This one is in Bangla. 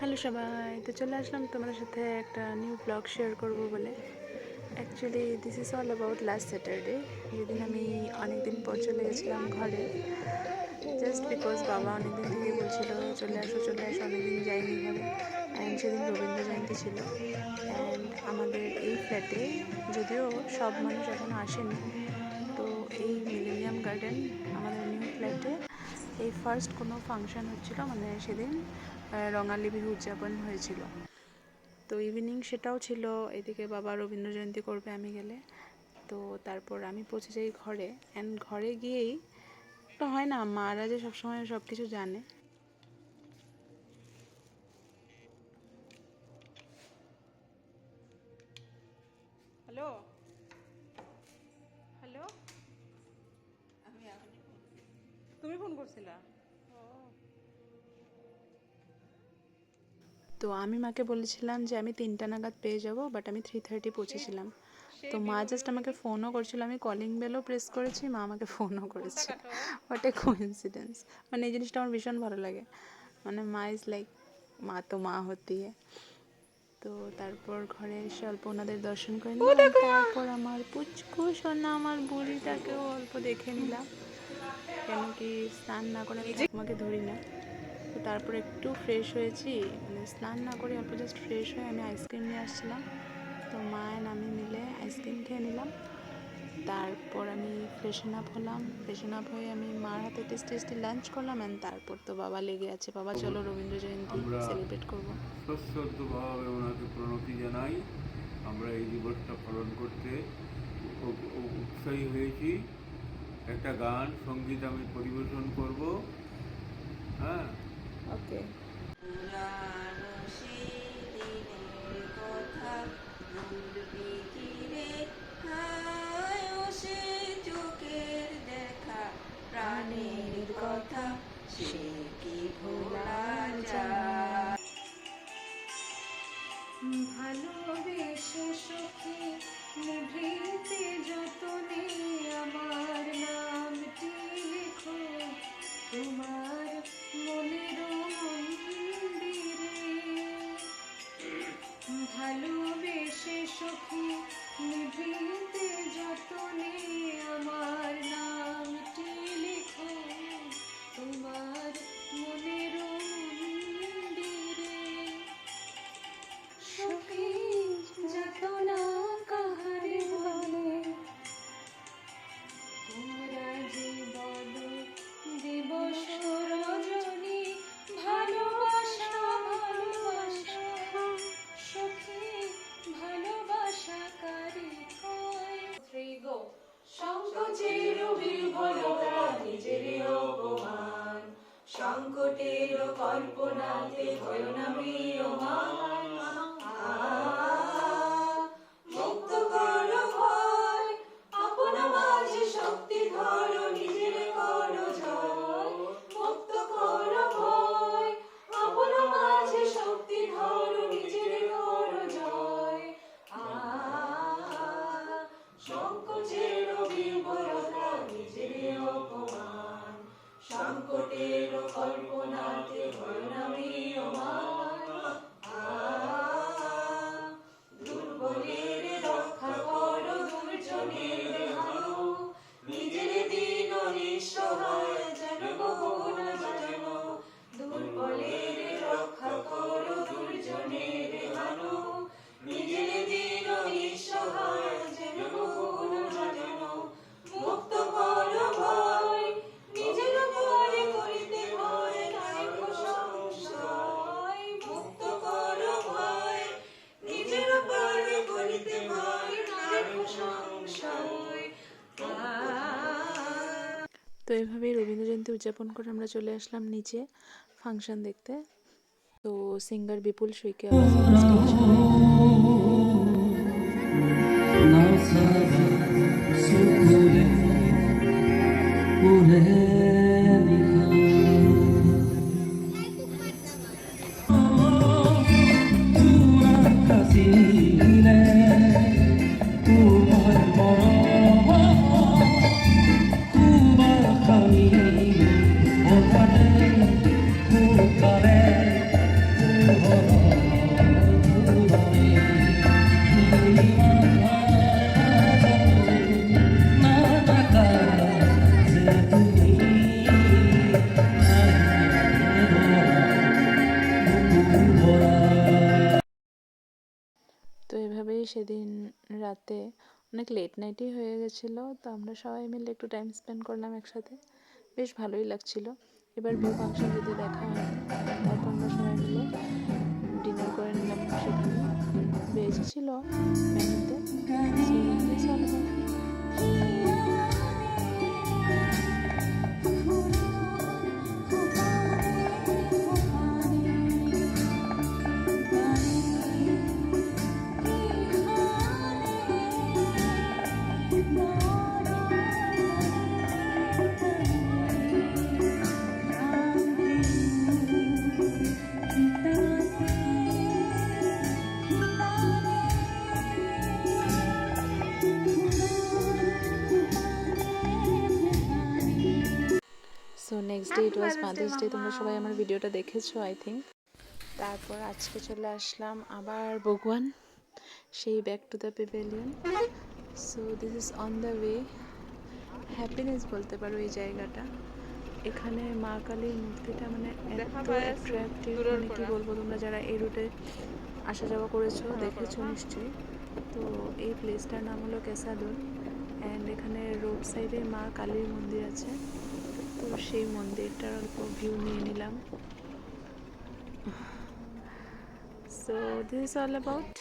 হ্যালো সবাই, তো চলে আসলাম তোমাদের সাথে একটা নিউ ব্লগ শেয়ার করব বলে। Actually this is all about last Saturday, যেদিন আমি অনেকদিন পর চলে গেছিলাম ঘরে, জাস্ট বিকজ বাবা অনেকদিন থেকেই বলছিল চলে আসো অনেকদিন যাইনি ঘরে। অ্যান্ড সেদিন রবীন্দ্র জয়ন্তী ছিল। অ্যান্ড আমাদের এই ফ্ল্যাটে যদিও সব মানুষ এখনও আসেনি, তো এই মিলেনিয়াম গার্ডেন আমাদের নিউ ফ্ল্যাটে এই ফার্স্ট কোনো ফাংশন হচ্ছিল, মানে সেদিন রঙালী বিহু উদযাপন হয়েছিল। তো ইভিনিং সেটাও ছিল, এদিকে বাবা রবীন্দ্র জয়ন্তী করবে আমি গেলে। তো তারপর আমি পৌঁছে যাই ঘরে। অ্যান্ড ঘরে গিয়েই তো হয় না, মারা যে সবসময় সব কিছু জানে। হ্যালো হ্যালো, তুমি ফোন করছিলা? তো আমি মাকে বলেছিলাম যে আমি 3টা নাগাদ পেয়ে যাব, বাট আমি 3:30 পৌঁছেছিলাম। তো মা জাস্ট আমাকে ফোনও করছিল, আমি কলিং বেলও প্রেস করেছি, মা আমাকে ফোনও করেছে। What a coincidence. মানে এই জিনিসটা আমার ভীষণ ভালো লাগে। মানে মা ইজ লাইক, মা তো মা হতি है। তো তারপর ঘরে এসে অল্প ওনাদের দর্শন করে নিলাম, তারপর আমার পুচকু সোনা আমার বুড়িটাকেও অল্প দেখে নিলাম, কেন কি স্নান না করে আমি ঠাকুমাকে ধরি না। তো তারপর একটু ফ্রেশ হয়েছি, মানে স্নান না করে অল্প জাস্ট ফ্রেশ হয়ে আমি আইসক্রিম নিয়ে আসছিলাম। তো মা আর আমি মিলে আইসক্রিম খেয়ে নিলাম। তারপর আমি ফ্রেশন আপ হয়ে আমি মার হাতে টেস্টি লাঞ্চ করলাম। অ্যান্ড তারপর তো বাবা লেগে আছে, বাবা চলো রবীন্দ্র জয়ন্তী সেলিব্রেট করবো। সশ্রদ্ধভাবে ওনাকে প্রণতি জানাই। আমরা এই দিবসটা পালন করতে উৎসাহী হয়েছি। একটা গান সঙ্গীত আমি পরিবেশন করব। হ্যাঁ, ওকে। প্রাণের কথা সে কি ভোলা যায়। ভালোবেসে সখী নিভৃতে যতনে আমার নামটি লেখো তোমার মনের মন্দিরে। ভালোবেসে সখী নিভৃতে যতনে আমার নামটি লেখো তোমার মনের মন্দিরে। সখী যাতনা কাহারে বলে তোমরা যে বলো দিবস রজনী ভালোবাসা সখী ভালোবাসা কারে কয়। সংকোচের বিহ্বলতা নিজের অপমান, সংকটের কল্পনাতে হয় না ম্রিয়মান। মুক্ত করো ভয়, আপনা মাঝে শক্তি ধরো, নিজের করো জয়। মুক্ত করো ভয়, আপনা মাঝে শক্তি ধরো, নিজের করো জয়। সংকোচের বিহ্বলতা নিজের অপমান, সংকটের কল্পনাতে হয় না ম্রিয়মান। দুর্বলের রক্ষা করো, দুর্জনের হারো, নিজের দিন নিঃসহায় যেন বহু না জানো। দুর্বলের রক্ষা করো, দুর্জনের হারো, নিজের দিন নিঃসহায় যেন বহু না জানো। মুক্ত করো ভয়, নিজের পরে করিতে ভয় নাই সংশয়। মুক্ত করো ভয়, নিজের পরে করিতে ভয় নাই সংশয়। তো এভাবেই রবীন্দ্র জয়ন্তী উদযাপন করে আমরা চলে আসলাম নিচে ফাংশন দেখতে। তো সিঙ্গার বিপুল সুইকে Oh অ্যাকচুয়ালি সেদিন রাতে অনেক লেট নাইটই হয়ে গেছিলো, তো আমরা সবাই মিলে একটু টাইম স্পেন্ড করলাম একসাথে, বেশ ভালোই লাগছিল। এবার বিয়ে ফাংশন যদি দেখা হয়নি, তারপর আমরা সবাই মিলে ডিনার করে নিলাম সেখানে। ভেজ ছিল মেনুতে। So, this all about. So next day it was mother's day. তোমরা সবাই আমার ভিডিওটা দেখেছো আই থিঙ্ক। তারপর আজকে চলে আসলাম আবার বগুয়ান, সেই back to the Pavilion. So this is on the way. Happiness বলতে পারো এই জায়গাটা। এখানে মা কালীর মূর্তিটা মানে এত অ্যাট্রাকটিভ, মানে কী বলবো, তোমরা যারা এই রুটে আসা যাওয়া করেছো দেখেছো নিশ্চয়ই। তো এই প্লেসটার নাম হলো কেসাদুর, অ্যান্ড এখানে রোড সাইডে মা কালীর মন্দির আছে। তো সেই মন্দিরটার অল্প ভিউ নিয়ে নিলাম। So this is all about.